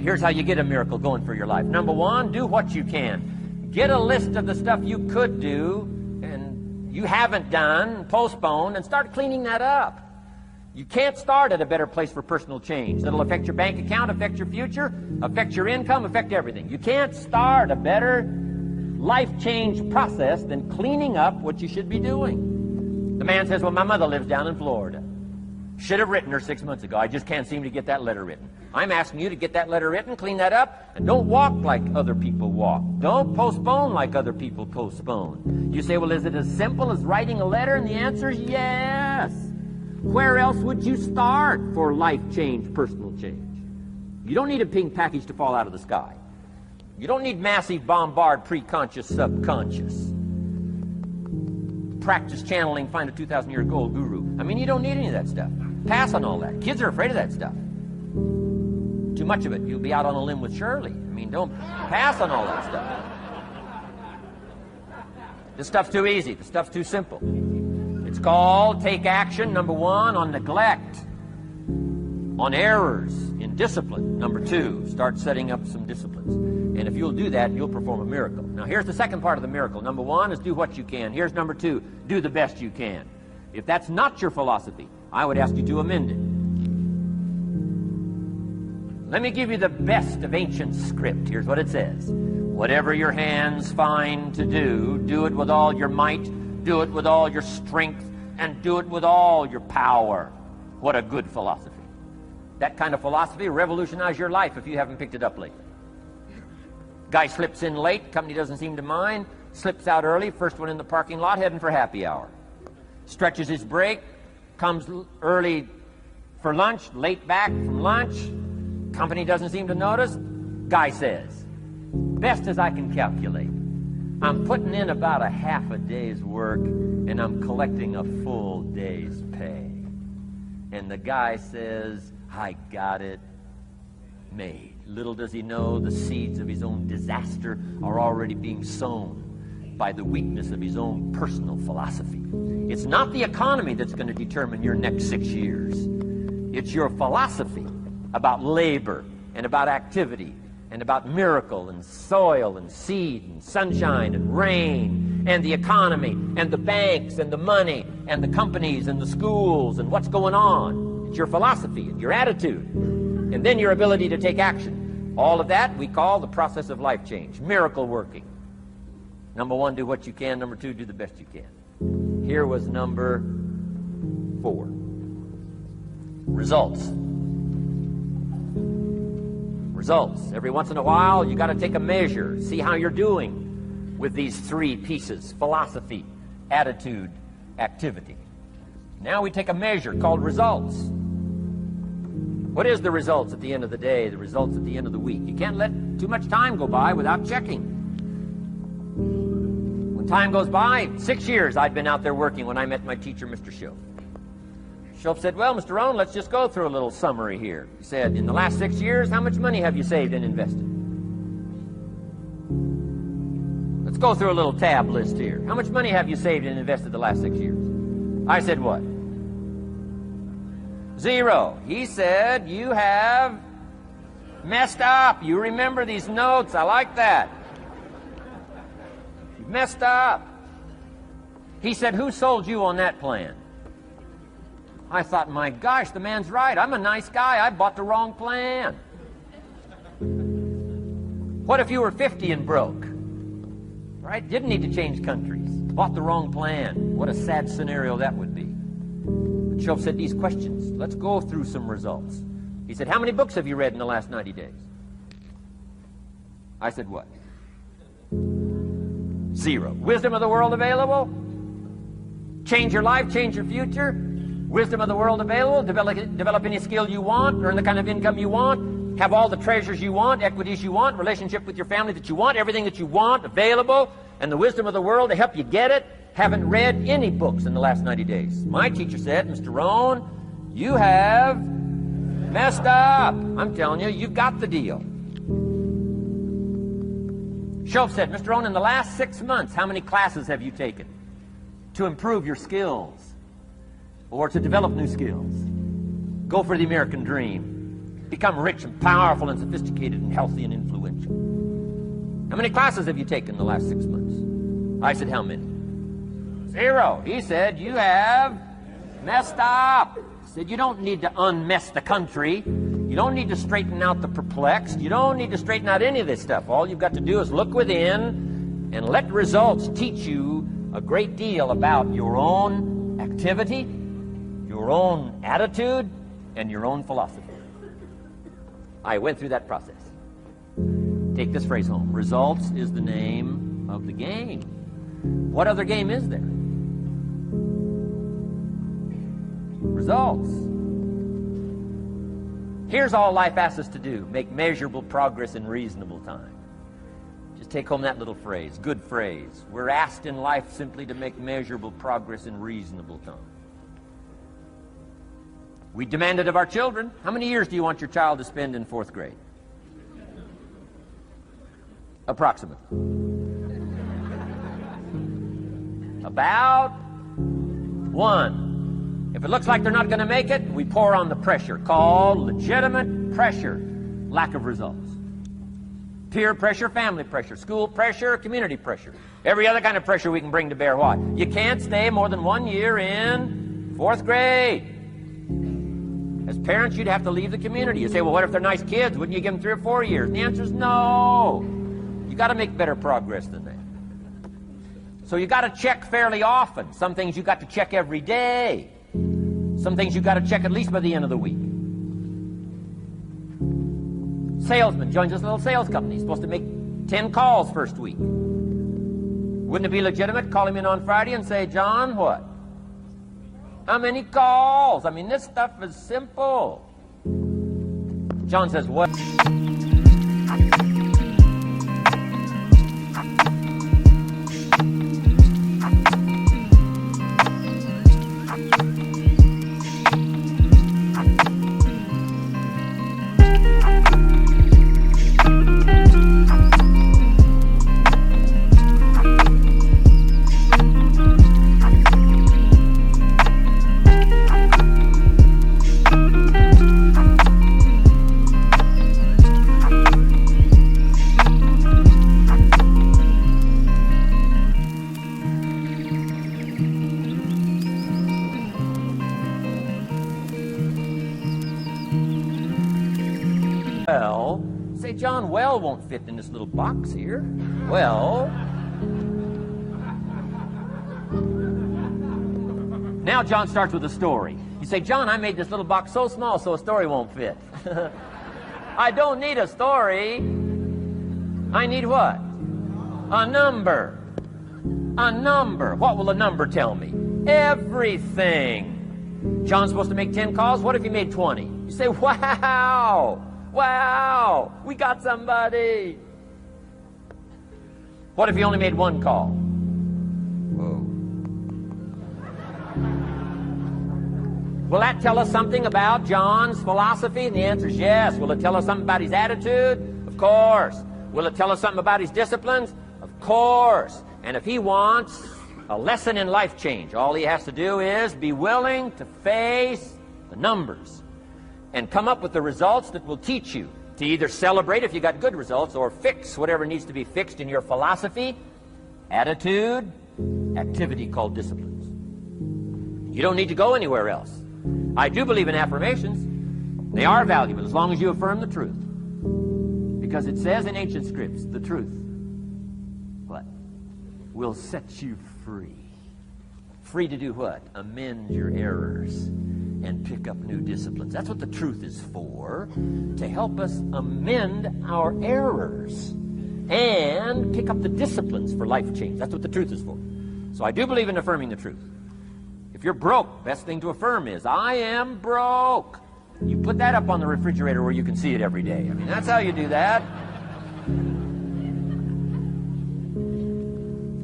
here's how you get a miracle going for your life. Number one, do what you can. Get a list of the stuff you could do and you haven't done, postponed, and start cleaning that up. You can't start at a better place for personal change. That'll affect your bank account, affect your future, affect your income, affect everything. You can't start a better life change process than cleaning up what you should be doing. The man says, well, my mother lives down in Florida. Should have written her 6 months ago. I just can't seem to get that letter written. I'm asking you to get that letter written, clean that up, and don't walk like other people walk. Don't postpone like other people postpone. You say, well, is it as simple as writing a letter? And the answer is yes. Where else would you start for life change, personal change? You don't need a pink package to fall out of the sky. You don't need massive bombard, pre-conscious, subconscious. Practice channeling, find a 2,000-year-old guru. I mean, you don't need any of that stuff. Pass on all that. Kids are afraid of that stuff. Too much of it, you'll be out on a limb with Shirley. I mean, don't pass on all that stuff. This stuff's too easy. This stuff's too simple. It's called take action, number one, on neglect, on errors in discipline. Number two, start setting up some disciplines. And if you'll do that, you'll perform a miracle. Now, here's the second part of the miracle. Number one is do what you can. Here's number two, do the best you can. If that's not your philosophy, I would ask you to amend it. Let me give you the best of ancient script. Here's what it says. Whatever your hands find to do, do it with all your might, do it with all your strength, and do it with all your power. What a good philosophy. That kind of philosophy will revolutionize your life if you haven't picked it up lately. Guy slips in late, company doesn't seem to mind, slips out early, first one in the parking lot, heading for happy hour. Stretches his break, comes early for lunch, late back from lunch, company doesn't seem to notice. Guy says, best as I can calculate, I'm putting in about a half a day's work and I'm collecting a full day's pay. And the guy says, I got it made. Little does he know the seeds of his own disaster are already being sown by the weakness of his own personal philosophy. It's not the economy that's going to determine your next 6 years. It's your philosophy about labor and about activity and about miracle and soil and seed and sunshine and rain and the economy and the banks and the money and the companies and the schools and what's going on. It's your philosophy and your attitude. And then your ability to take action. All of that we call the process of life change, miracle working. Number one, do what you can. Number two, do the best you can. Here was number four. Results. Results. Every once in a while, you got to take a measure, see how you're doing with these three pieces: philosophy, attitude, activity. Now we take a measure called results. What is the results at the end of the day, the results at the end of the week? You can't let too much time go by without checking. When time goes by, 6 years I'd been out there working when I met my teacher, Mr. Shope. Shope said, well, Mr. Rohn, let's just go through a little summary here. He said, in the last 6 years, how much money have you saved and invested? Let's go through a little tab list here. How much money have you saved and invested the last 6 years? I said, what? 0. He said, you have messed up. You remember these notes. I like that. You've messed up. He said, who sold you on that plan? I thought, my gosh, the man's right. I'm a nice guy. I bought the wrong plan. What if you were 50 and broke? Right? Didn't need to change countries. Bought the wrong plan. What a sad scenario that would be. But Shope said these questions. Let's go through some results. He said, how many books have you read in the last 90 days? I said, what? 0. Wisdom of the world available? Change your life, change your future? Wisdom of the world available? Develop any skill you want, earn the kind of income you want, have all the treasures you want, equities you want, relationship with your family that you want, everything that you want available, and the wisdom of the world to help you get it. Haven't read any books in the last 90 days. My teacher said, Mr. Rohn, you have messed up. I'm telling you, you've got the deal. Shope said, Mr. Rohn, in the last 6 months, how many classes have you taken to improve your skills or to develop new skills? Go for the American dream. Become rich and powerful and sophisticated and healthy and influential. How many classes have you taken in the last 6 months? I said, how many? 0. He said, you have messed up. He said, you don't need to unmess the country. You don't need to straighten out the perplexed. You don't need to straighten out any of this stuff. All you've got to do is look within and let results teach you a great deal about your own activity, your own attitude, and your own philosophy. I went through that process. Take this phrase home. Results is the name of the game. What other game is there? Results. Here's all life asks us to do. Make measurable progress in reasonable time. Just take home that little phrase. Good phrase. We're asked in life simply to make measurable progress in reasonable time. We demand it of our children. How many years do you want your child to spend in 4th grade? Approximately. About 1. If it looks like they're not going to make it, we pour on the pressure called legitimate pressure, lack of results. Peer pressure, family pressure, school pressure, community pressure. Every other kind of pressure we can bring to bear. Why? You can't stay more than 1 year in 4th grade. As parents, you'd have to leave the community. You say, well, what if they're nice kids? Wouldn't you give them 3 or 4 years? And the answer is no. You got to make better progress than that. So you got to check fairly often. Some things you got to check every day. Some things you got to check at least by the end of the week. Salesman joins this little sales company. He's supposed to make 10 calls first week. Wouldn't it be legitimate? Call him in on Friday and say, John, what? How many calls? I mean, this stuff is simple. John says, what? Well, say, John, well won't fit in this little box here. Well, now John starts with a story. You say, John, I made this little box so small so a story won't fit. I don't need a story. I need what? A number. A number. What will a number tell me? Everything. John's supposed to make 10 calls. What if he made 20? You say, wow. Wow, we got somebody. What if he only made 1 call? Whoa. Will that tell us something about John's philosophy? And the answer is yes. Will it tell us something about his attitude? Of course. Will it tell us something about his disciplines? Of course. And if he wants a lesson in life change, all he has to do is be willing to face the numbers and come up with the results that will teach you to either celebrate if you got good results or fix whatever needs to be fixed in your philosophy, attitude, activity called disciplines. You don't need to go anywhere else. I do believe in affirmations. They are valuable as long as you affirm the truth. Because it says in ancient scripts, the truth, what? Will set you free. Free to do what? Amend your errors and pick up new disciplines. That's what the truth is for, to help us amend our errors and pick up the disciplines for life change. That's what the truth is for. So I do believe in affirming the truth. If you're broke, best thing to affirm is, I am broke. You put that up on the refrigerator where you can see it every day. I mean, that's how you do that.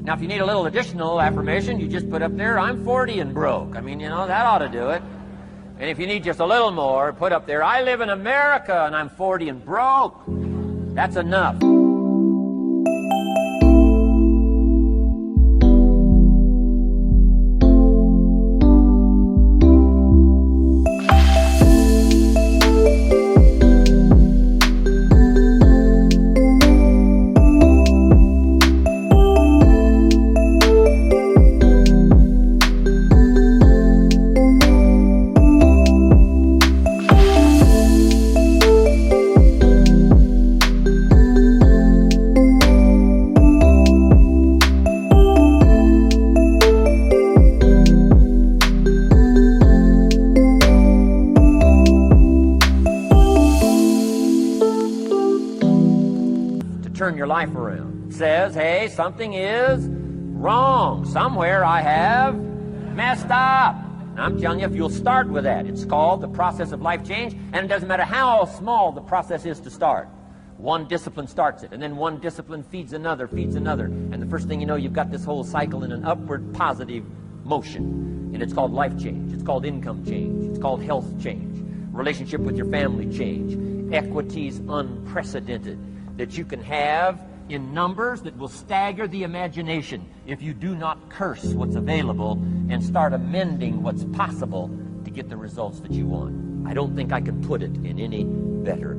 Now, if you need a little additional affirmation, you just put up there, I'm 40 and broke. I mean, you know, that ought to do it. And if you need just a little more, put up there, I live in America and I'm 40 and broke. That's enough. life around. It says, hey, something is wrong. Somewhere I have messed up. And I'm telling you, if you'll start with that, it's called the process of life change, and it doesn't matter how small the process is to start. One discipline starts it, and then one discipline feeds another, and the first thing you know, you've got this whole cycle in an upward positive motion. And it's called life change. It's called income change. It's called health change. Relationship with your family change. Equities unprecedented that you can have in numbers that will stagger the imagination if you do not curse what's available and start amending what's possible to get the results that you want. I don't think I can put it in any better